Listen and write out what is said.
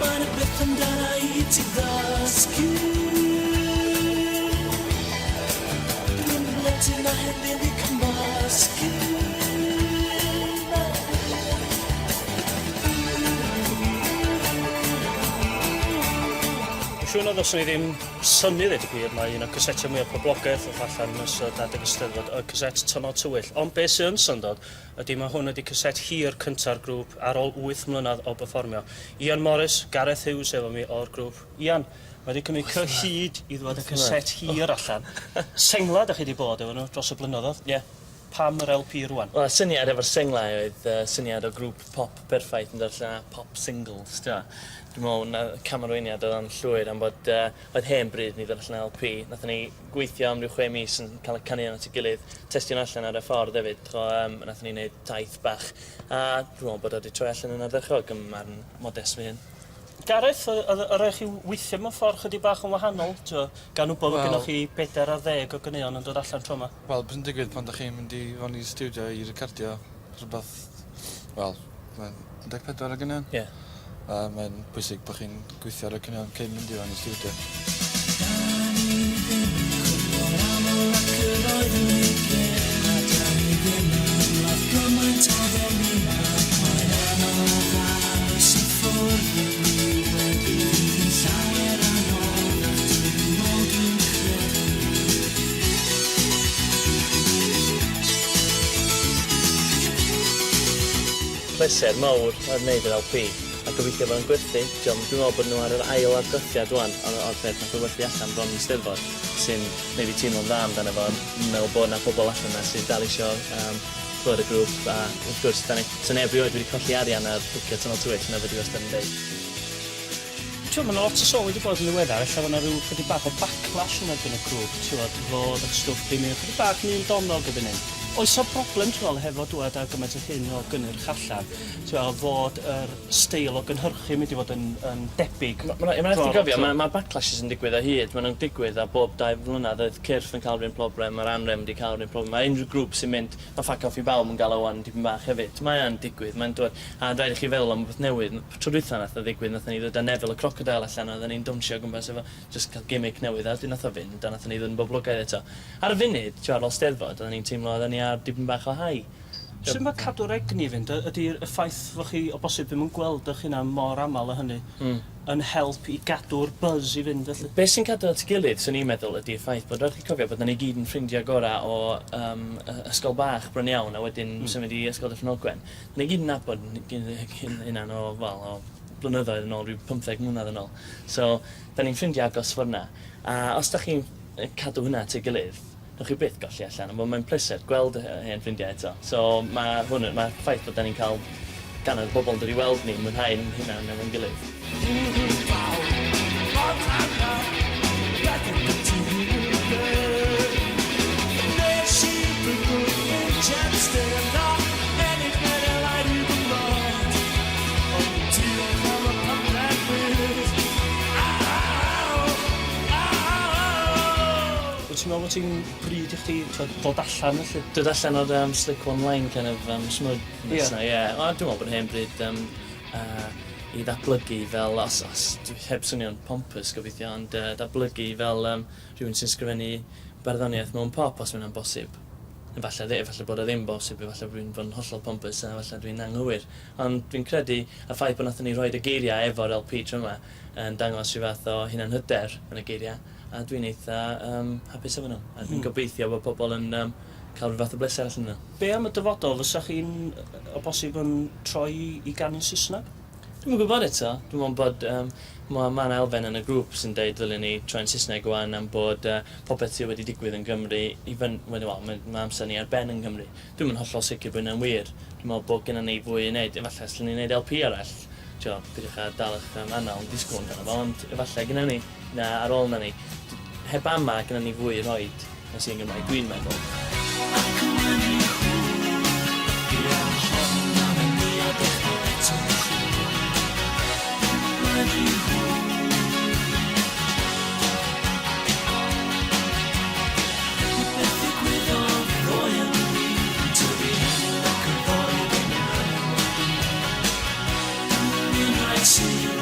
Mae'n y beth amdana I ti ddysgu. Dwi'n blentyn a heddiw I cymysgu. Siwn oedd os ni ddim syni ddweud y gwir, mae un o cysetiau mwyaf poblogaidd oedd allan yn ystod adeg Eisteddfod, y cyset Tynal Tywyll. Ond beth sy'n syndod ydy mae hwn ydy cyset hir cynta'r grŵp ar ôl 8 mlynedd o berfformio. Ian Morris, Gareth Hughes efo mi o'r grŵp. Ian, mae wedi cymryd cyhyd I ddod y cyset hir allan. Sengla ydych chi wedi bod efo nhw dros y blynyddoedd? Ie. Pam yr LP rwan? Wel, syniad efo'r senglau oedd syniad o grŵp pop perffaith yn darllen pop singles, Dwi'n meddwl na camarweiniad oedd o'n llwyr am bod oedd hen bryd ni darllen LP. Nathon ni gweithio am rhyw 6 mis yn cael y canu at ei gilydd, testio'n allan ar y ffordd hefyd. Nathon ni wneud taith bach. A dwi'n meddwl bod wedi troi allan yn ardderchog yn marn modest fi hyn. Gareth, yr eich chi weithio mewn ffordd chydig bach yn wahanol? Gan wybod bod gennych chi 4 ar 10 o gyneuon yn dod allan tro yma? Wel, beth yn digwydd pan da chi'n mynd I fewn I studio I recordio rhywbeth, wel, 14 o gyneuon? Ie. Mae'n bwysig bod chi'n gweithio ar y cynnion cyn mynd I fewn I studio. Pleser mawr ar wneud yr LP. A gobeithio bod yn gwerthu. Dwi'n meddwl bod nhw ar yr ail argythiad rwan o'r peth nath o werthu allan bron yn Steddfod sy'n gwneud fi teimlo'n dda amdano fo. Meddwl bod yna pobl allan yna sy'n dal isio clywed y grŵp a wrth gwrs so neb rioed wedi colli arian ar bwcio Tynal Tywyll na fyddi wastad yn dweud. Mae yna lot o sôn wedi bod yn ddiweddar, ella fyna rhyw chydig bach o backlash yn erbyn y grŵp, fod y stwff ddim yn chydig bach ni'n domnog y fyny. Oes o broblem hefo dwed ar gymaint o hyn o gynnyrch allan, fod yr steil o gynhyrchu mynd I fod yn debyg? Mae'n rhaid I gofio, mae backlashes yn digwydd o hyd. Mae'n digwydd a bob 2 flynedd oedd cyrff yn cael rhywun problem, mae'r anrem wedi cael rhywun problem. Mae unrhyw grŵp sy'n mynd, mae ffac off I bawb yn gael o wan dipyn bach hefyd. Mae'n digwydd, mae'n dod, a rhaid I chi feddwl am beth newydd. Tro dwytha nath o ddigwydd, nath ni ddod â Neville y crocodile allan, a nath ni'n dwmsio gwmpas efo, just cael gimmick newydd, a nath o fynd, a nath ni ddod yn boblogaidd eto. Ar y funud, ar ôl Steddfod, ni'n teimlo oedden ni ar dipyn bach o hai. Sut mae cadw'r egni fynd? Ydy'r ffaith fod chi o bosib ddim yn gweld eich hynna mor aml o hynny yn help I gadw'r buzz I fynd felly? Be sy'n cadw at ei gilydd, sy'n i'n meddwl, ydy'r ffaith bod rhaid chi cofio bod ni gyd yn ffrindiau gorau o ysgol bach bron iawn a wedyn symud I ysgol Dyffryn Ogwen. Ni gyd yn nabod hynna'n o blynyddoedd yn ôl, rhyw 15 mlynedd yn ôl. So, da ni'n ffrindiau agos ffordd A os da chi'n cadw hynna at ei gilydd, Nwch chi byth golli allan, ond mae'n pleser gweld hen ffrindiau eto. So mae ffaith bod ni'n cael gan y bobl yn dod I weld ni, mwynhau'n hynna'n efo'n gilydd. Ti'n meddwl bod ti'n bryd I chdi dod allan felly? Dod allan o'r slick one line kind of smwyd nesna, ie. Dwi'n meddwl bod hen bryd I ddatblygu fel, os heb swnio'n pompous gobeithio, ond datblygu fel rhywun sy'n sgrifennu barddoniaeth mewn pop os mae'n bosib. Falle bod o ddim bosib, falle bod dwi'n bod yn hollol pompous a falle dwi'n anghywir. Ond dwi'n credu y ffaith bod nathon ni roed y geiriau efo'r LP tro yma yn dangos rhyw fath o hunan hyder yn y geiriau. A dwi'n eitha hapus efo nhw. A dwi'n gobeithio bod pobl yn cael rhyw fath o bleser allan nhw. Be am y dyfodol, fysa chi'n o bosib yn troi I ganu'n Saesneg? Dwi'n gwybod eto. Dwi'n meddwl bod mae'n elfen yn y grŵp sy'n deud ddylen ni troi'n Saesneg wan am bod popeth sydd wedi digwydd yn Gymru, mae amser ni ar ben yn Gymru. Dwi'n mynd hollol sicr bod yna'n wir. Dwi'n meddwl bod gennym ni fwy I wneud. Efallai allan ni'n wneud LP arall. Bydych a dal eich anal yn disgwyl amdano fo, ond efallai gennym ni, ar ôl na ni, heb ama gennym ni fwy I roed na sy'n Gymraeg, dwi'n meddwl. See